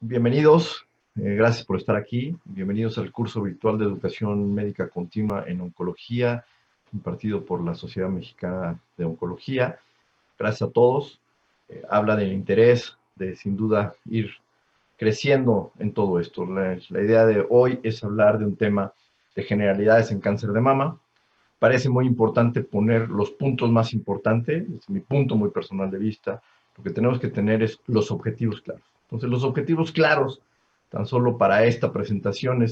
Bienvenidos, gracias por estar aquí. Bienvenidos al curso virtual de Educación Médica Continua en Oncología, impartido por la Sociedad Mexicana de Oncología. Gracias a todos. Habla del interés de, sin duda, ir creciendo en todo esto. La idea de hoy es hablar de un tema de generalidades en cáncer de mama. Parece muy importante poner los puntos más importantes, desde mi punto muy personal de vista. Lo que tenemos que tener es los objetivos claros. Entonces, los objetivos claros, tan solo para esta presentación,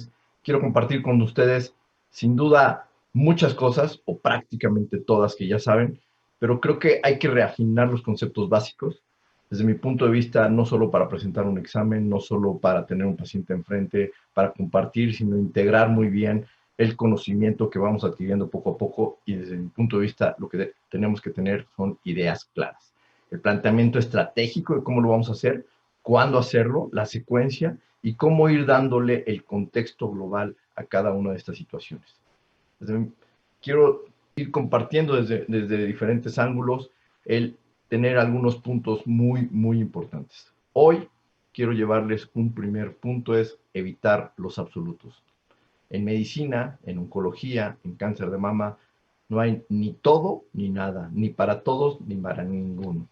quiero compartir con ustedes, sin duda, muchas cosas, o prácticamente todas que ya saben, pero creo que hay que reafinar los conceptos básicos. Desde mi punto de vista, no solo para presentar un examen, no solo para tener un paciente enfrente, para compartir, sino integrar muy bien el conocimiento que vamos adquiriendo poco a poco, y desde mi punto de vista lo que tenemos que tener son ideas claras. El planteamiento estratégico de cómo lo vamos a hacer, cuándo hacerlo, la secuencia y cómo ir dándole el contexto global a cada una de estas situaciones. Quiero ir compartiendo desde diferentes ángulos el tener algunos puntos muy importantes. Hoy quiero llevarles un primer punto, es evitar los absolutos. En medicina, en oncología, en cáncer de mama, no hay ni todo ni nada, ni para todos ni para ninguno.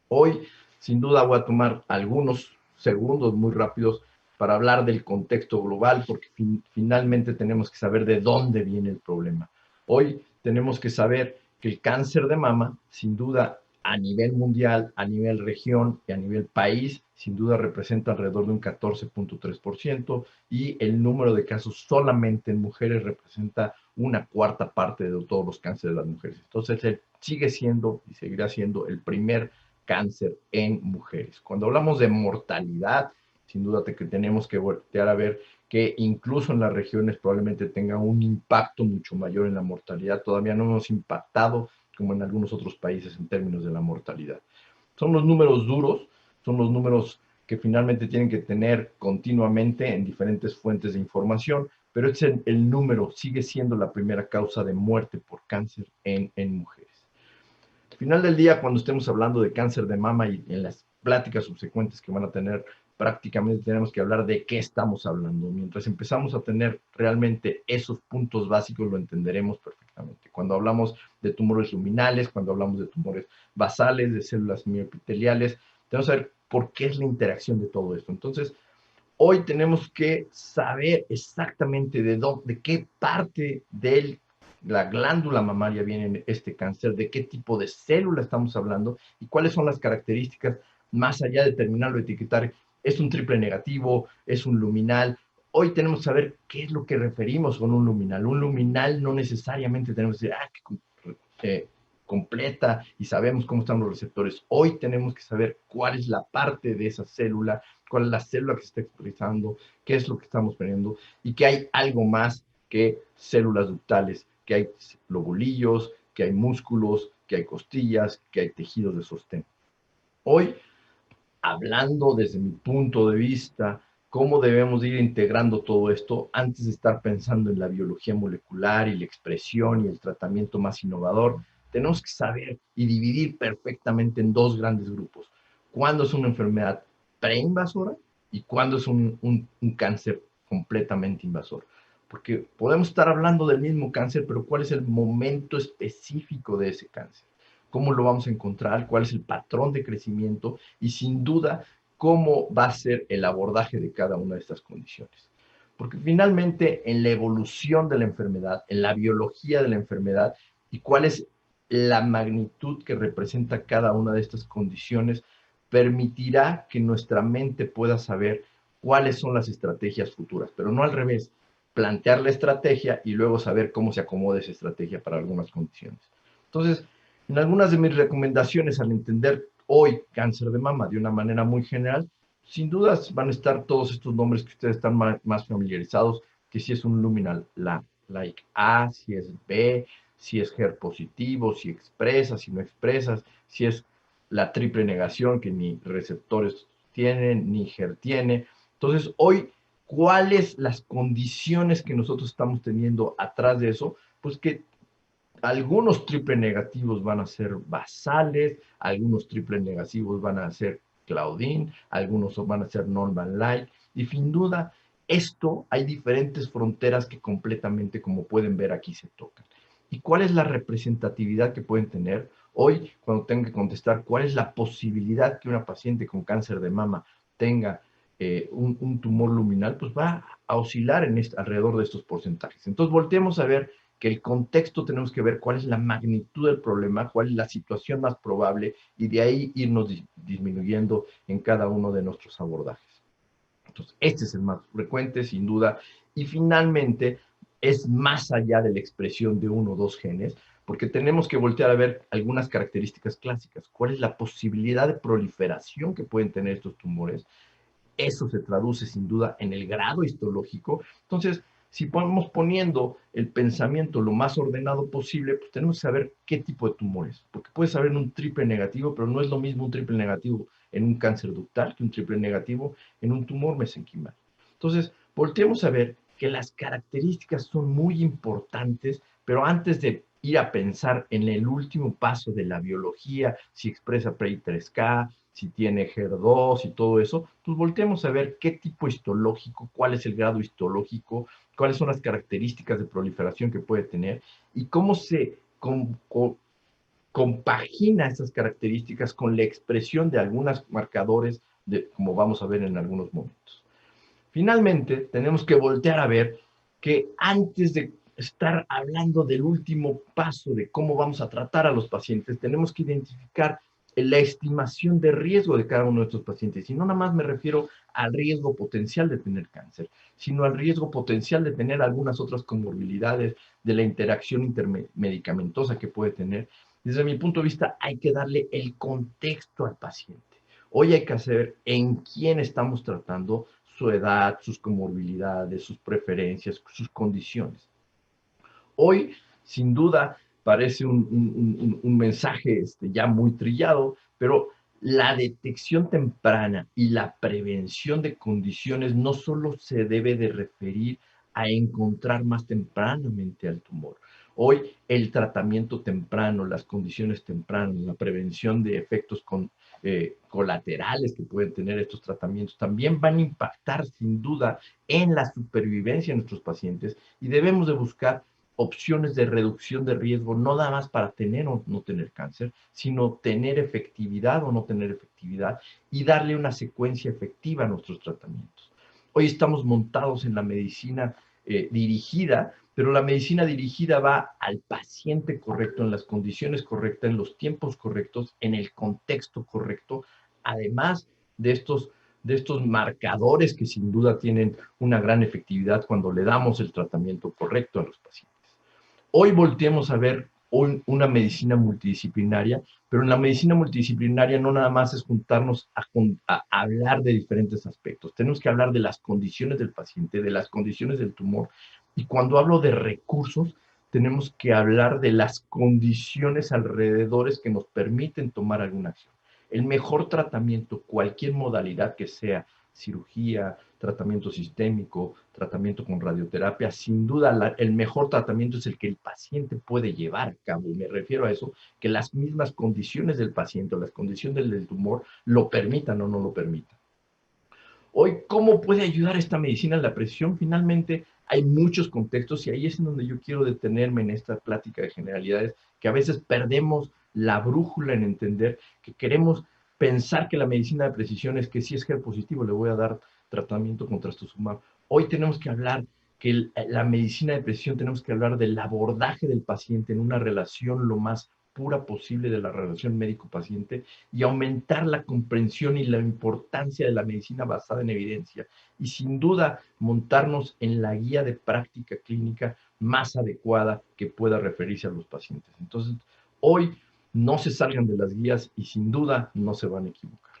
Hoy, sin duda, voy a tomar algunos segundos muy rápidos para hablar del contexto global, porque finalmente tenemos que saber de dónde viene el problema. Hoy tenemos que saber que el cáncer de mama, sin duda, a nivel mundial, a nivel región y a nivel país, sin duda representa alrededor de un 14.3%, y el número de casos solamente en mujeres representa una cuarta parte de todos los cánceres de las mujeres. Entonces, él sigue siendo y seguirá siendo el primer cáncer en mujeres. Cuando hablamos de mortalidad, sin duda que tenemos que voltear a ver que incluso en las regiones probablemente tenga un impacto mucho mayor en la mortalidad. Todavía no hemos impactado como en algunos otros países en términos de la mortalidad. Son los números duros, son los números que finalmente tienen que tener continuamente en diferentes fuentes de información, pero el número sigue siendo la primera causa de muerte por cáncer en mujeres. Al final del día, cuando estemos hablando de cáncer de mama y en las pláticas subsecuentes que van a tener, prácticamente tenemos que hablar de qué estamos hablando. Mientras empezamos a tener realmente esos puntos básicos, lo entenderemos perfectamente. Cuando hablamos de tumores luminales, cuando hablamos de tumores basales, de células mioepiteliales, tenemos que saber por qué es la interacción de todo esto. Entonces, hoy tenemos que saber exactamente de qué parte de la glándula mamaria viene este cáncer, de qué tipo de célula estamos hablando y cuáles son las características, más allá de terminarlo de etiquetar, es un triple negativo, es un luminal. Hoy tenemos que saber qué es lo que referimos con un luminal. Un luminal no necesariamente tenemos que decir, completa y sabemos cómo están los receptores. Hoy tenemos que saber cuál es la parte de esa célula, cuál es la célula que se está expresando, qué es lo que estamos poniendo, y que hay algo más que células ductales, que hay lobulillos, que hay músculos, que hay costillas, que hay tejidos de sostén. Hoy, hablando desde mi punto de vista, cómo debemos ir integrando todo esto antes de estar pensando en la biología molecular y la expresión y el tratamiento más innovador, tenemos que saber y dividir perfectamente en dos grandes grupos. ¿Cuándo es una enfermedad preinvasora y cuándo es un cáncer completamente invasor? Porque podemos estar hablando del mismo cáncer, pero ¿cuál es el momento específico de ese cáncer? ¿Cómo lo vamos a encontrar? ¿Cuál es el patrón de crecimiento? Y sin duda, ¿cómo va a ser el abordaje de cada una de estas condiciones? Porque finalmente, en la evolución de la enfermedad, en la biología de la enfermedad, y cuál es la magnitud que representa cada una de estas condiciones, permitirá que nuestra mente pueda saber cuáles son las estrategias futuras, pero no al revés, plantear la estrategia y luego saber cómo se acomoda esa estrategia para algunas condiciones. Entonces, en algunas de mis recomendaciones, al entender hoy cáncer de mama de una manera muy general, sin dudas van a estar todos estos nombres que ustedes están más familiarizados, que si es un luminal, like A, si es B, si es HER positivo, si expresa, si no expresas, si es la triple negación, que ni receptores tiene, ni HER tiene. Entonces, hoy, ¿cuáles las condiciones que nosotros estamos teniendo atrás de eso? Pues que algunos triple negativos van a ser basales, algunos triple negativos van a ser Claudin, algunos van a ser Norman Light, y sin duda, esto hay diferentes fronteras que completamente, como pueden ver aquí, se tocan. ¿Y cuál es la representatividad que pueden tener? Hoy, cuando tengo que contestar cuál es la posibilidad que una paciente con cáncer de mama tenga un tumor luminal, pues va a oscilar alrededor de estos porcentajes. Entonces, volteemos a ver que el contexto tenemos que ver cuál es la magnitud del problema, cuál es la situación más probable y de ahí irnos disminuyendo en cada uno de nuestros abordajes. Entonces, este es el más frecuente, sin duda, y finalmente es más allá de la expresión de uno o dos genes, porque tenemos que voltear a ver algunas características clásicas. ¿Cuál es la posibilidad de proliferación que pueden tener estos tumores? Eso se traduce sin duda en el grado histológico. Entonces, si vamos poniendo el pensamiento lo más ordenado posible, pues tenemos que saber qué tipo de tumores, porque puedes saber un triple negativo, pero no es lo mismo un triple negativo en un cáncer ductal que un triple negativo en un tumor mesenquimal. Entonces, volteemos a ver que las características son muy importantes, pero antes de ir a pensar en el último paso de la biología, si expresa PRI3K, si tiene HER2 y todo eso, pues volteemos a ver qué tipo histológico, cuál es el grado histológico, cuáles son las características de proliferación que puede tener y cómo se compagina esas características con la expresión de algunos marcadores, como vamos a ver en algunos momentos. Finalmente, tenemos que voltear a ver que antes de estar hablando del último paso de cómo vamos a tratar a los pacientes, tenemos que identificar la estimación de riesgo de cada uno de estos pacientes. Y no nada más me refiero al riesgo potencial de tener cáncer, sino al riesgo potencial de tener algunas otras comorbilidades, de la interacción intermedicamentosa que puede tener. Desde mi punto de vista, hay que darle el contexto al paciente. Hoy hay que saber en quién estamos tratando, su edad, sus comorbilidades, sus preferencias, sus condiciones. Hoy, sin duda, parece un mensaje ya muy trillado, pero la detección temprana y la prevención de condiciones no solo se debe de referir a encontrar más tempranamente al tumor. Hoy el tratamiento temprano, las condiciones tempranas, la prevención de efectos colaterales que pueden tener estos tratamientos también van a impactar sin duda en la supervivencia de nuestros pacientes y debemos de buscar opciones de reducción de riesgo, no nada más para tener o no tener cáncer, sino tener efectividad o no tener efectividad y darle una secuencia efectiva a nuestros tratamientos. Hoy estamos montados en la medicina dirigida, pero la medicina dirigida va al paciente correcto, en las condiciones correctas, en los tiempos correctos, en el contexto correcto, además de estos marcadores que sin duda tienen una gran efectividad cuando le damos el tratamiento correcto a los pacientes. Hoy volteemos a ver una medicina multidisciplinaria, pero en la medicina multidisciplinaria no nada más es juntarnos a hablar de diferentes aspectos. Tenemos que hablar de las condiciones del paciente, de las condiciones del tumor. Y cuando hablo de recursos, tenemos que hablar de las condiciones alrededores que nos permiten tomar alguna acción. El mejor tratamiento, cualquier modalidad que sea, cirugía, tratamiento sistémico, tratamiento con radioterapia, sin duda el mejor tratamiento es el que el paciente puede llevar a cabo. Y me refiero a eso, que las mismas condiciones del paciente o las condiciones del tumor lo permitan o no lo permitan. Hoy, ¿cómo puede ayudar esta medicina en la precisión? Finalmente, hay muchos contextos y ahí es en donde yo quiero detenerme en esta plática de generalidades, que a veces perdemos la brújula en entender que queremos pensar que la medicina de precisión es que si es HER positivo le voy a dar tratamiento con trastuzumab. Hoy tenemos que hablar que la medicina de precisión tenemos que hablar del abordaje del paciente en una relación lo más pura posible de la relación médico-paciente y aumentar la comprensión y la importancia de la medicina basada en evidencia y sin duda montarnos en la guía de práctica clínica más adecuada que pueda referirse a los pacientes. Entonces, hoy no se salgan de las guías y sin duda no se van a equivocar.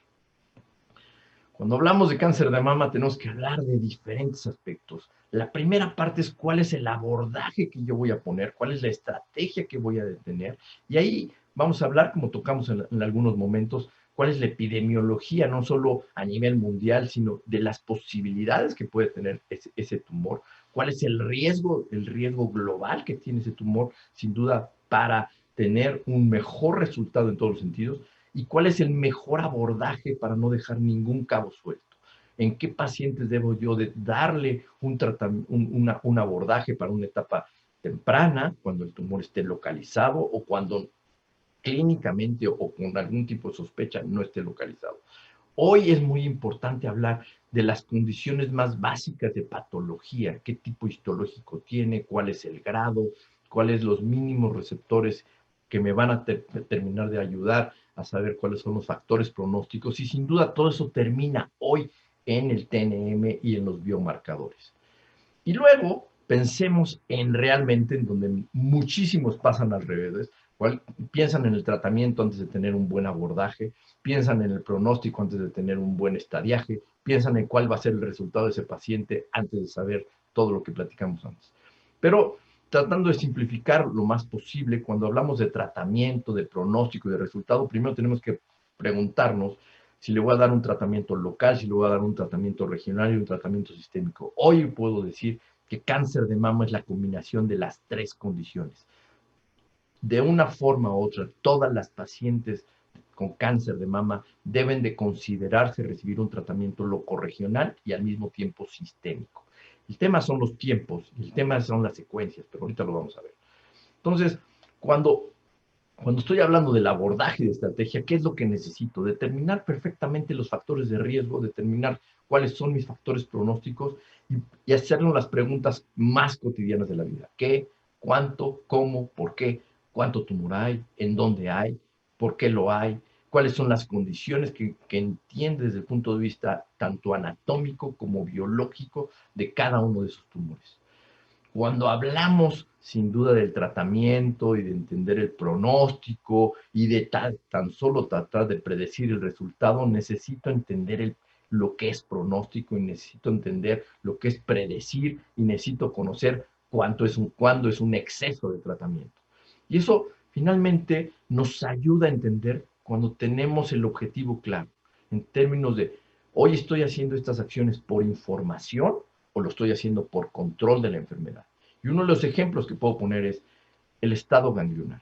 Cuando hablamos de cáncer de mama tenemos que hablar de diferentes aspectos. La primera parte es cuál es el abordaje que yo voy a poner, cuál es la estrategia que voy a tener. Y ahí vamos a hablar, como tocamos en algunos momentos, cuál es la epidemiología, no solo a nivel mundial, sino de las posibilidades que puede tener ese tumor, cuál es el riesgo global que tiene ese tumor, sin duda, para tener un mejor resultado en todos los sentidos. y cuál es el mejor abordaje para no dejar ningún cabo suelto. ¿En qué pacientes debo yo de darle un abordaje para una etapa temprana, cuando el tumor esté localizado o cuando clínicamente o con algún tipo de sospecha no esté localizado? Hoy es muy importante hablar de las condiciones más básicas de patología, qué tipo histológico tiene, cuál es el grado, cuáles los mínimos receptores que me van a terminar de ayudar a saber cuáles son los factores pronósticos, y sin duda todo eso termina hoy en el TNM y en los biomarcadores. Y luego pensemos en realmente en donde muchísimos pasan al revés. Piensan en el tratamiento antes de tener un buen abordaje, piensan en el pronóstico antes de tener un buen estadiaje, piensan en cuál va a ser el resultado de ese paciente antes de saber todo lo que platicamos antes. Pero tratando de simplificar lo más posible, cuando hablamos de tratamiento, de pronóstico y de resultado, primero tenemos que preguntarnos si le voy a dar un tratamiento local, si le voy a dar un tratamiento regional y un tratamiento sistémico. Hoy puedo decir que cáncer de mama es la combinación de las tres condiciones. De una forma u otra, todas las pacientes con cáncer de mama deben de considerarse recibir un tratamiento locorregional y al mismo tiempo sistémico. El tema son los tiempos, el tema son las secuencias, pero ahorita lo vamos a ver. Entonces, cuando estoy hablando del abordaje de estrategia, ¿qué es lo que necesito? Determinar perfectamente los factores de riesgo, determinar cuáles son mis factores pronósticos y hacernos las preguntas más cotidianas de la vida. ¿Qué? ¿Cuánto? ¿Cómo? ¿Por qué? ¿Cuánto tumor hay? ¿En dónde hay? ¿Por qué lo hay? ¿Cuáles son las condiciones que entiende desde el punto de vista tanto anatómico como biológico de cada uno de esos tumores? Cuando hablamos sin duda del tratamiento y de entender el pronóstico y de tan solo tratar de predecir el resultado, necesito entender lo que es pronóstico y necesito entender lo que es predecir y necesito conocer cuándo es un exceso de tratamiento. Y eso finalmente nos ayuda a entender cuando tenemos el objetivo claro, en términos de, hoy estoy haciendo estas acciones por información o lo estoy haciendo por control de la enfermedad. Y uno de los ejemplos que puedo poner es el estado ganglionar.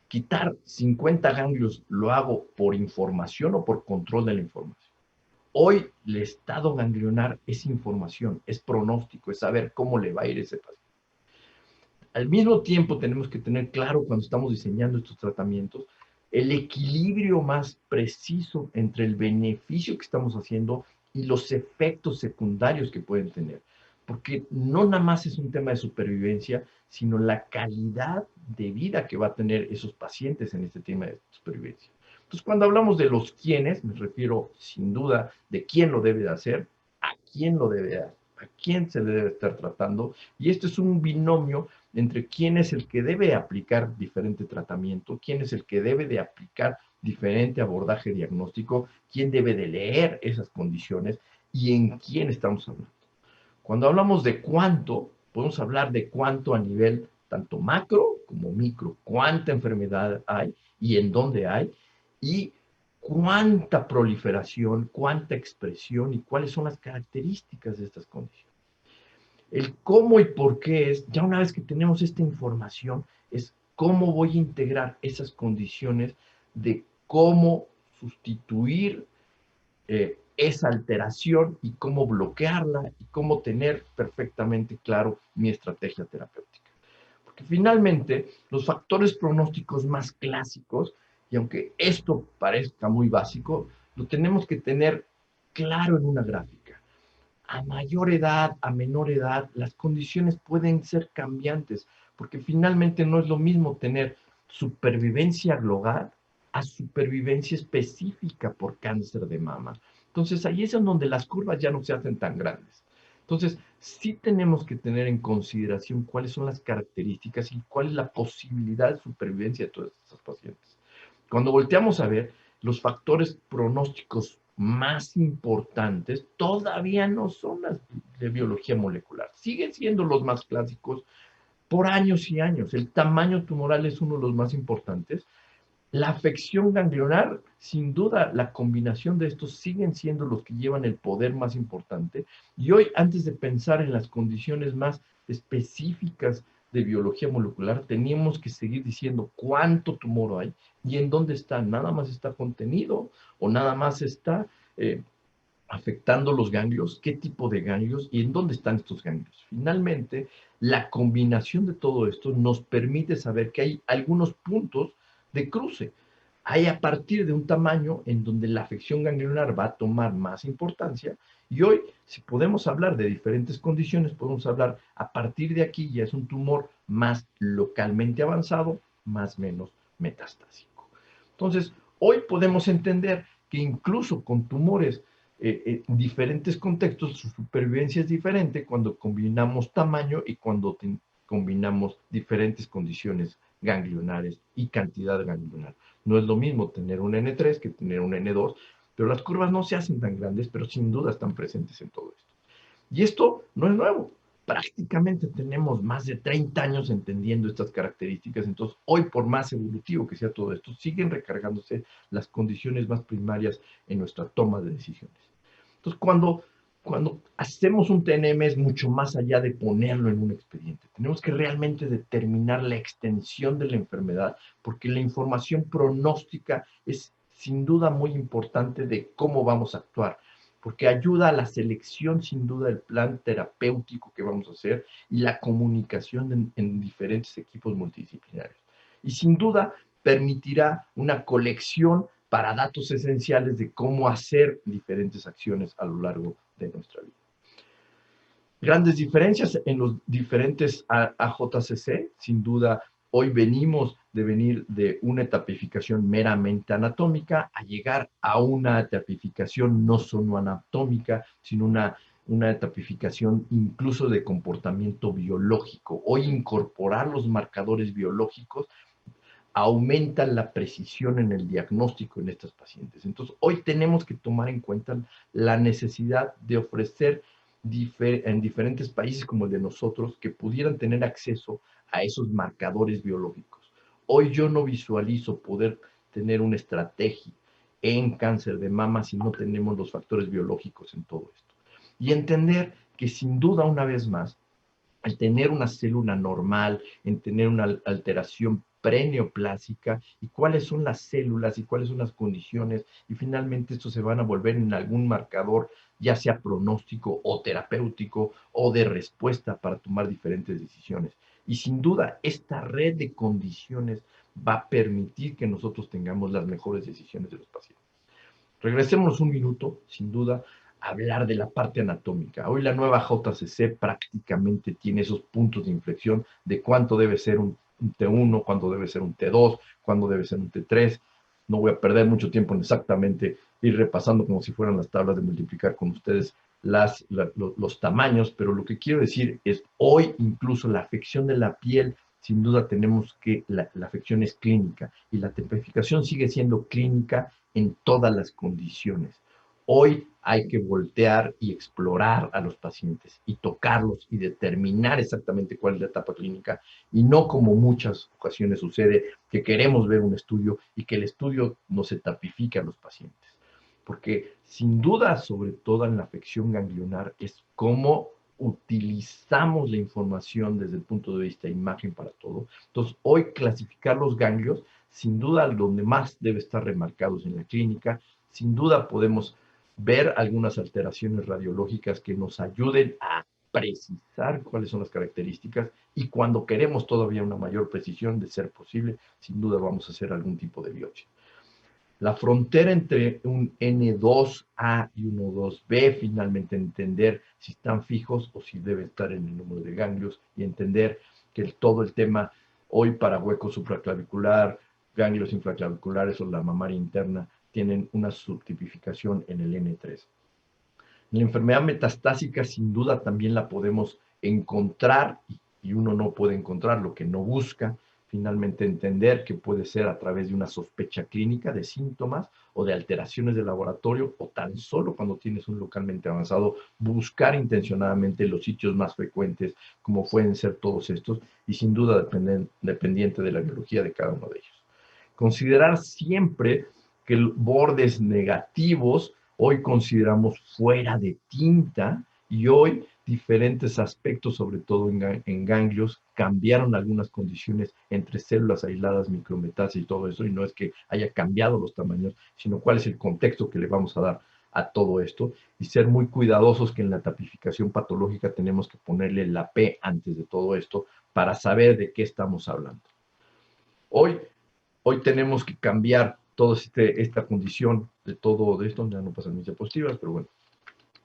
Quitar 50 ganglios lo hago por información o por control de la información. Hoy el estado ganglionar es información, es pronóstico, es saber cómo le va a ir ese paciente. Al mismo tiempo tenemos que tener claro cuando estamos diseñando estos tratamientos el equilibrio más preciso entre el beneficio que estamos haciendo y los efectos secundarios que pueden tener. Porque no nada más es un tema de supervivencia, sino la calidad de vida que va a tener esos pacientes en este tema de supervivencia. Entonces, cuando hablamos de los quiénes, me refiero sin duda de quién lo debe de hacer, a quién lo debe de hacer, a quién se le debe estar tratando, y esto es un binomio entre quién es el que debe aplicar diferente tratamiento, quién es el que debe de aplicar diferente abordaje diagnóstico, quién debe de leer esas condiciones y en quién estamos hablando. Cuando hablamos de cuánto, podemos hablar de cuánto a nivel tanto macro como micro, cuánta enfermedad hay y en dónde hay, y cuánta proliferación, cuánta expresión y cuáles son las características de estas condiciones. El cómo y por qué es, ya una vez que tenemos esta información, es cómo voy a integrar esas condiciones de cómo sustituir esa alteración y cómo bloquearla y cómo tener perfectamente claro mi estrategia terapéutica. Porque finalmente los factores pronósticos más clásicos, y aunque esto parezca muy básico, lo tenemos que tener claro en una gráfica. A mayor edad, a menor edad, las condiciones pueden ser cambiantes, porque finalmente no es lo mismo tener supervivencia global a supervivencia específica por cáncer de mama. Entonces, ahí es en donde las curvas ya no se hacen tan grandes. Entonces, sí tenemos que tener en consideración cuáles son las características y cuál es la posibilidad de supervivencia de todos estos pacientes. Cuando volteamos a ver, los factores pronósticos más importantes todavía no son las de biología molecular. Siguen siendo los más clásicos por años y años. El tamaño tumoral es uno de los más importantes. La afección ganglionar, sin duda, la combinación de estos siguen siendo los que llevan el poder más importante. Y hoy, antes de pensar en las condiciones más específicas de biología molecular, teníamos que seguir diciendo cuánto tumor hay y en dónde está. Nada más está contenido o nada más está afectando los ganglios, qué tipo de ganglios y en dónde están estos ganglios. Finalmente, la combinación de todo esto nos permite saber que hay algunos puntos de cruce. Hay a partir de un tamaño en donde la afección ganglionar va a tomar más importancia y hoy, si podemos hablar de diferentes condiciones, podemos hablar a partir de aquí ya es un tumor más localmente avanzado, más o menos metastásico. Entonces, hoy podemos entender que incluso con tumores en diferentes contextos, su supervivencia es diferente cuando combinamos tamaño y cuando combinamos diferentes condiciones ganglionares y cantidad ganglionar. No es lo mismo tener un N3 que tener un N2, pero las curvas no se hacen tan grandes, pero sin duda están presentes en todo esto. Y esto no es nuevo. Prácticamente tenemos más de 30 años entendiendo estas características. Entonces, hoy, por más evolutivo que sea todo esto, siguen recargándose las condiciones más primarias en nuestra toma de decisiones. Entonces, cuando hacemos un TNM es mucho más allá de ponerlo en un expediente. Tenemos que realmente determinar la extensión de la enfermedad, porque la información pronóstica es sin duda muy importante de cómo vamos a actuar, porque ayuda a la selección sin duda del plan terapéutico que vamos a hacer y la comunicación en diferentes equipos multidisciplinarios. Y sin duda permitirá una colección para datos esenciales de cómo hacer diferentes acciones a lo largo de nuestra vida. Grandes diferencias en los diferentes AJCC, sin duda, hoy venimos de una etapificación meramente anatómica a llegar a una etapificación no solo anatómica, sino una etapificación incluso de comportamiento biológico. Hoy incorporar los marcadores biológicos aumenta la precisión en el diagnóstico en estos pacientes. Entonces, hoy tenemos que tomar en cuenta la necesidad de ofrecer en diferentes países como el de nosotros que pudieran tener acceso a esos marcadores biológicos. Hoy yo no visualizo poder tener una estrategia en cáncer de mama si no tenemos los factores biológicos en todo esto. Y entender que sin duda, una vez más, al tener una célula normal, en tener una alteración preneoplásica y cuáles son las células y cuáles son las condiciones y finalmente esto se van a volver en algún marcador, ya sea pronóstico o terapéutico o de respuesta para tomar diferentes decisiones. Y sin duda, esta red de condiciones va a permitir que nosotros tengamos las mejores decisiones de los pacientes. Regresemos un minuto, sin duda, a hablar de la parte anatómica. Hoy la nueva JCC prácticamente tiene esos puntos de inflexión de cuánto debe ser un T1, cuándo debe ser un T2, cuándo debe ser un T3. No voy a perder mucho tiempo en exactamente ir repasando como si fueran las tablas de multiplicar con ustedes los tamaños, pero lo que quiero decir es hoy incluso la afección de la piel, sin duda tenemos que la afección es clínica y la tipificación sigue siendo clínica en todas las condiciones. Hoy hay que voltear y explorar a los pacientes y tocarlos y determinar exactamente cuál es la etapa clínica y no como muchas ocasiones sucede que queremos ver un estudio y que el estudio nos etapifique a los pacientes. Porque sin duda, sobre todo en la afección ganglionar, es cómo utilizamos la información desde el punto de vista de imagen para todo. Entonces, hoy clasificar los ganglios, sin duda, donde más debe estar remarcados en la clínica, sin duda podemos ver algunas alteraciones radiológicas que nos ayuden a precisar cuáles son las características y cuando queremos todavía una mayor precisión de ser posible, sin duda vamos a hacer algún tipo de biopsia. La frontera entre un N2A y un N2B, finalmente entender si están fijos o si deben estar en el número de ganglios y entender que todo el tema hoy para hueco supraclavicular, ganglios infraclaviculares o la mamaria interna tienen una subtipificación en el N3. La enfermedad metastásica sin duda también la podemos encontrar y uno no puede encontrar lo que no busca. Finalmente entender que puede ser a través de una sospecha clínica de síntomas o de alteraciones de laboratorio o tan solo cuando tienes un localmente avanzado, buscar intencionadamente los sitios más frecuentes como pueden ser todos estos y sin duda dependiente de la biología de cada uno de ellos. Considerar siempre que bordes negativos hoy consideramos fuera de tinta y hoy diferentes aspectos, sobre todo en ganglios, cambiaron algunas condiciones entre células aisladas, micrometástasis y todo eso, y no es que haya cambiado los tamaños, sino cuál es el contexto que le vamos a dar a todo esto, y ser muy cuidadosos que en la tipificación patológica tenemos que ponerle la P antes de todo esto para saber de qué estamos hablando. Hoy tenemos que cambiar toda esta condición de todo de esto, ya no pasan mis diapositivas, pero bueno,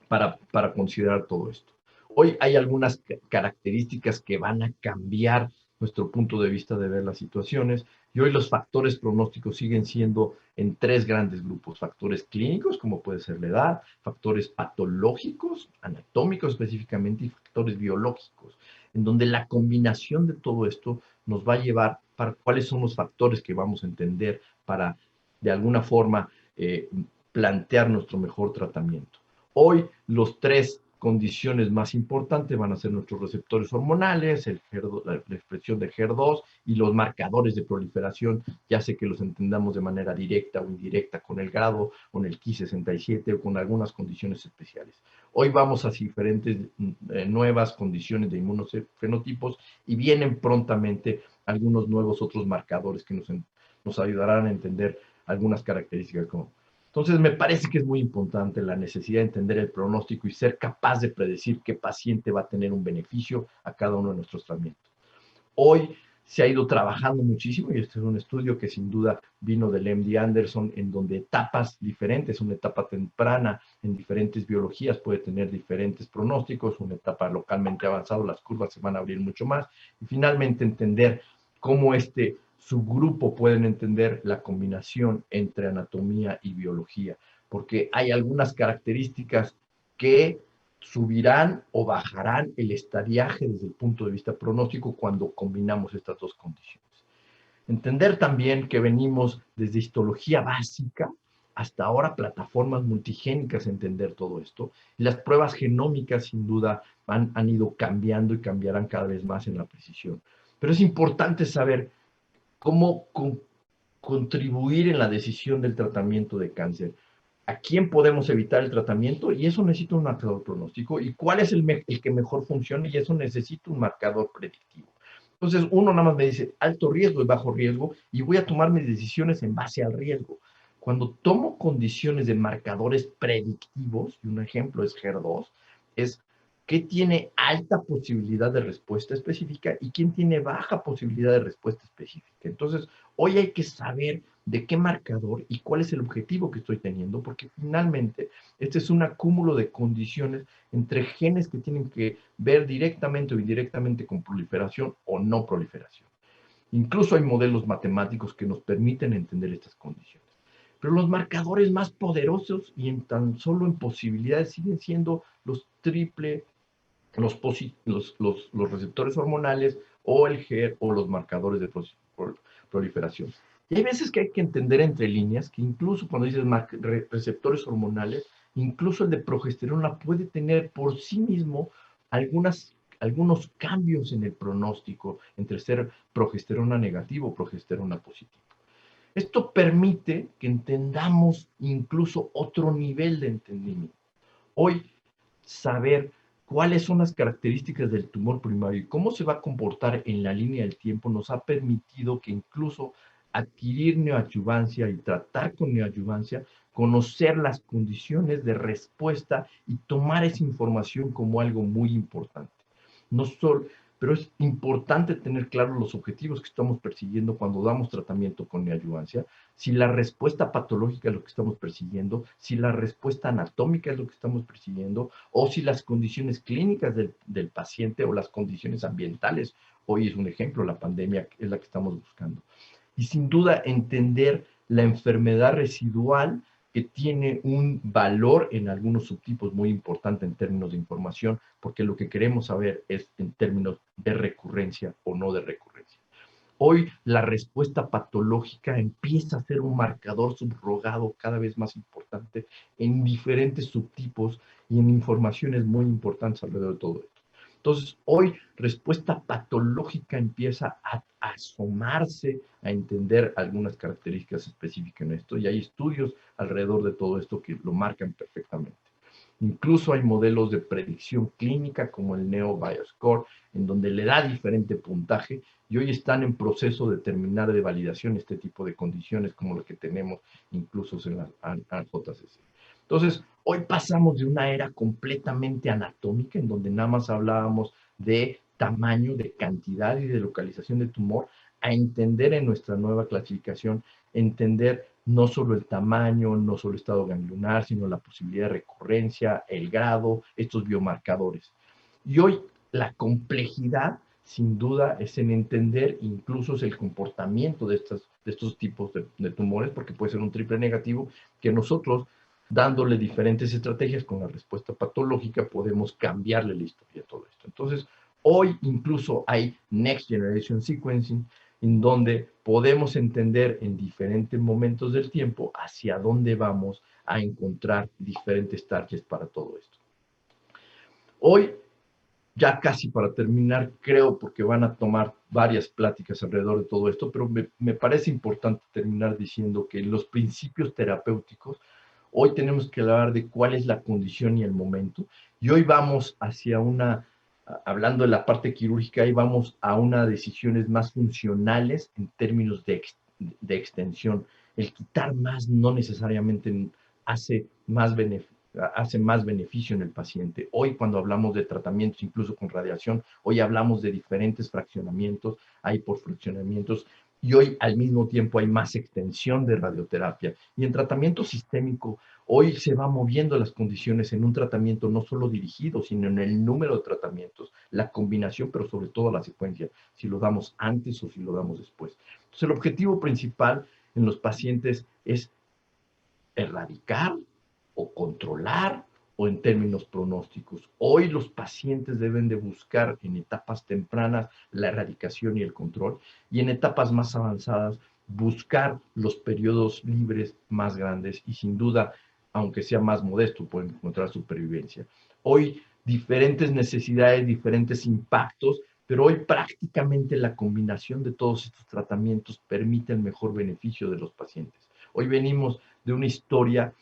para considerar todo esto. Hoy hay algunas características que van a cambiar nuestro punto de vista de ver las situaciones, y hoy los factores pronósticos siguen siendo en tres grandes grupos: factores clínicos, como puede ser la edad; factores patológicos, anatómicos específicamente; y factores biológicos, en donde la combinación de todo esto nos va a llevar para cuáles son los factores que vamos a entender para, de alguna forma, plantear nuestro mejor tratamiento. Hoy, los tres condiciones más importantes van a ser nuestros receptores hormonales, la expresión de HER2 y los marcadores de proliferación, ya sea que los entendamos de manera directa o indirecta con el grado, con el Ki67 o con algunas condiciones especiales. Hoy vamos a diferentes nuevas condiciones de inmunofenotipos, y vienen prontamente algunos nuevos otros marcadores que nos ayudarán a entender algunas características como. Entonces, me parece que es muy importante la necesidad de entender el pronóstico y ser capaz de predecir qué paciente va a tener un beneficio a cada uno de nuestros tratamientos. Hoy se ha ido trabajando muchísimo, y este es un estudio que sin duda vino del MD Anderson, en donde etapas diferentes, una etapa temprana en diferentes biologías puede tener diferentes pronósticos; una etapa localmente avanzada, las curvas se van a abrir mucho más, y finalmente entender cómo subgrupo pueden entender la combinación entre anatomía y biología, porque hay algunas características que subirán o bajarán el estadiaje desde el punto de vista pronóstico cuando combinamos estas dos condiciones. Entender también que venimos desde histología básica hasta ahora plataformas multigénicas, entender todo esto. Y las pruebas genómicas sin duda han ido cambiando y cambiarán cada vez más en la precisión. Pero es importante saber cómo contribuir en la decisión del tratamiento de cáncer. ¿A quién podemos evitar el tratamiento? Y eso necesita un marcador pronóstico. ¿Y cuál es el que mejor funciona? Y eso necesita un marcador predictivo. Entonces, uno nada más me dice alto riesgo y bajo riesgo, y voy a tomar mis decisiones en base al riesgo. Cuando tomo condiciones de marcadores predictivos, y un ejemplo es HER2, es qué tiene alta posibilidad de respuesta específica y quién tiene baja posibilidad de respuesta específica. Entonces, hoy hay que saber de qué marcador y cuál es el objetivo que estoy teniendo, porque finalmente este es un acúmulo de condiciones entre genes que tienen que ver directamente o indirectamente con proliferación o no proliferación. Incluso hay modelos matemáticos que nos permiten entender estas condiciones. Pero los marcadores más poderosos y tan solo en posibilidades siguen siendo los los receptores hormonales, o el GER, o los marcadores de proliferación. Y hay veces que hay que entender entre líneas que incluso cuando dices receptores hormonales, incluso el de progesterona puede tener por sí mismo algunos cambios en el pronóstico entre ser progesterona negativo o progesterona positivo. Esto permite que entendamos incluso otro nivel de entendimiento. Hoy, saber cuáles son las características del tumor primario y cómo se va a comportar en la línea del tiempo nos ha permitido que incluso adquirir neoadyuvancia y tratar con neoadyuvancia, conocer las condiciones de respuesta y tomar esa información como algo muy importante. No solo, pero es importante tener claros los objetivos que estamos persiguiendo cuando damos tratamiento con neoadyuvancia, si la respuesta patológica es lo que estamos persiguiendo, si la respuesta anatómica es lo que estamos persiguiendo, o si las condiciones clínicas del paciente o las condiciones ambientales. Hoy es un ejemplo, la pandemia es la que estamos buscando. Y sin duda entender la enfermedad residual, que tiene un valor en algunos subtipos muy importante en términos de información, porque lo que queremos saber es en términos de recurrencia o no de recurrencia. Hoy la respuesta patológica empieza a ser un marcador subrogado cada vez más importante en diferentes subtipos y en informaciones muy importantes alrededor de todo esto. Entonces, hoy respuesta patológica empieza a asomarse, a entender algunas características específicas en esto, y hay estudios alrededor de todo esto que lo marcan perfectamente. Incluso hay modelos de predicción clínica como el NeoBioScore, en donde le da diferente puntaje y hoy están en proceso de terminar de validación este tipo de condiciones como las que tenemos incluso en la JCC. Entonces, hoy pasamos de una era completamente anatómica, en donde nada más hablábamos de tamaño, de cantidad y de localización de tumor, a entender en nuestra nueva clasificación, entender no solo el tamaño, no solo el estado ganglionar, sino la posibilidad de recurrencia, el grado, estos biomarcadores. Y hoy la complejidad, sin duda, es en entender incluso el comportamiento de estos tipos de tumores, porque puede ser un triple negativo, que nosotros, dándole diferentes estrategias con la respuesta patológica, podemos cambiarle la historia a todo esto. Entonces, hoy incluso hay Next Generation Sequencing, en donde podemos entender en diferentes momentos del tiempo hacia dónde vamos a encontrar diferentes targets para todo esto. Hoy, ya casi para terminar, creo, porque van a tomar varias pláticas alrededor de todo esto, pero me parece importante terminar diciendo que los principios terapéuticos, hoy tenemos que hablar de cuál es la condición y el momento, y hoy vamos hacia una, hablando de la parte quirúrgica, ahí vamos a unas decisiones más funcionales en términos de extensión. El quitar más no necesariamente hace más beneficio en el paciente. Hoy cuando hablamos de tratamientos, incluso con radiación, hoy hablamos de diferentes fraccionamientos, hay por fraccionamientos, y hoy al mismo tiempo hay más extensión de radioterapia. Y en tratamiento sistémico, hoy se va moviendo las condiciones en un tratamiento no solo dirigido, sino en el número de tratamientos, la combinación, pero sobre todo la secuencia, si lo damos antes o si lo damos después. Entonces, el objetivo principal en los pacientes es erradicar o controlar o en términos pronósticos. Hoy los pacientes deben de buscar en etapas tempranas la erradicación y el control y en etapas más avanzadas buscar los periodos libres más grandes y sin duda, aunque sea más modesto, pueden encontrar supervivencia. Hoy diferentes necesidades, diferentes impactos, pero hoy prácticamente la combinación de todos estos tratamientos permite el mejor beneficio de los pacientes. Hoy venimos de una historia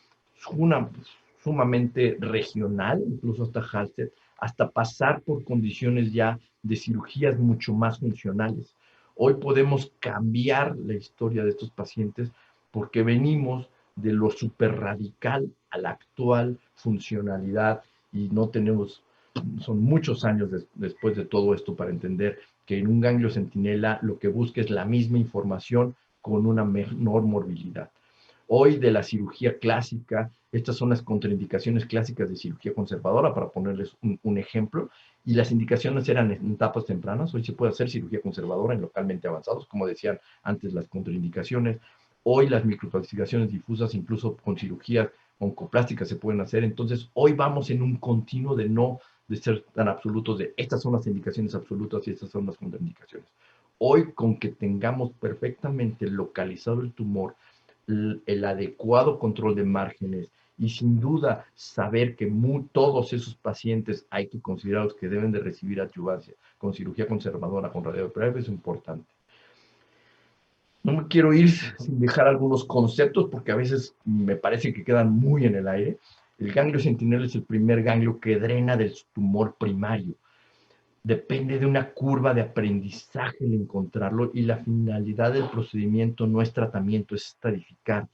sumamente regional, incluso hasta Halsted, hasta pasar por condiciones ya de cirugías mucho más funcionales. Hoy podemos cambiar la historia de estos pacientes porque venimos de lo super radical a la actual funcionalidad y no tenemos, son muchos años después de todo esto para entender que en un ganglio centinela lo que busca es la misma información con una menor morbilidad. Hoy de la cirugía clásica, estas son las contraindicaciones clásicas de cirugía conservadora, para ponerles un ejemplo, y las indicaciones eran en etapas tempranas. Hoy se puede hacer cirugía conservadora en localmente avanzados, como decían antes las contraindicaciones. Hoy las microcalcificaciones difusas, incluso con cirugía oncoplástica, se pueden hacer. Entonces, hoy vamos en un continuo de no de ser tan absolutos de estas son las indicaciones absolutas y estas son las contraindicaciones. Hoy, con que tengamos perfectamente localizado el tumor, el adecuado control de márgenes y sin duda saber que todos esos pacientes hay que considerarlos que deben de recibir adyuvancia con cirugía conservadora, con radioterapia, es importante. No me quiero ir sin dejar algunos conceptos porque a veces me parece que quedan muy en el aire. El ganglio centinela es el primer ganglio que drena del tumor primario. Depende de una curva de aprendizaje el encontrarlo y la finalidad del procedimiento no es tratamiento, es estadificar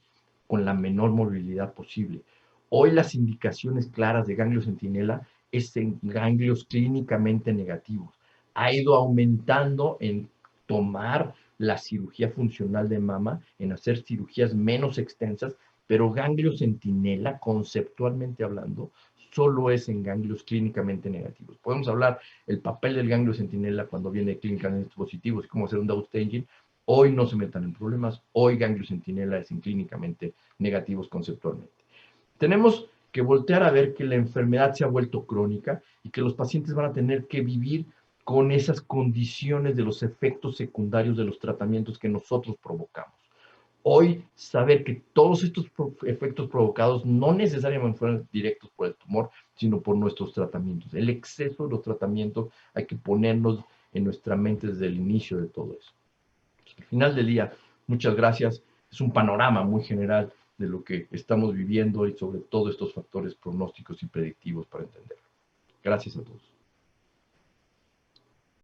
con la menor movilidad posible. Hoy las indicaciones claras de ganglio centinela es en ganglios clínicamente negativos. Ha ido aumentando en tomar la cirugía funcional de mama, en hacer cirugías menos extensas, pero ganglio centinela, conceptualmente hablando, solo es en ganglios clínicamente negativos. Podemos hablar el papel del ganglio centinela cuando viene clínicamente positivos y cómo hacer un downstaging. Hoy no se metan en problemas, hoy ganglio centinela es en clínicamente negativos conceptualmente. Tenemos que voltear a ver que la enfermedad se ha vuelto crónica y que los pacientes van a tener que vivir con esas condiciones de los efectos secundarios de los tratamientos que nosotros provocamos. Hoy saber que todos estos efectos provocados no necesariamente fueron directos por el tumor, sino por nuestros tratamientos. El exceso de los tratamientos hay que ponernos en nuestra mente desde el inicio de todo eso. Al final del día, muchas gracias. Es un panorama muy general de lo que estamos viviendo y sobre todo estos factores pronósticos y predictivos para entenderlo. Gracias a todos.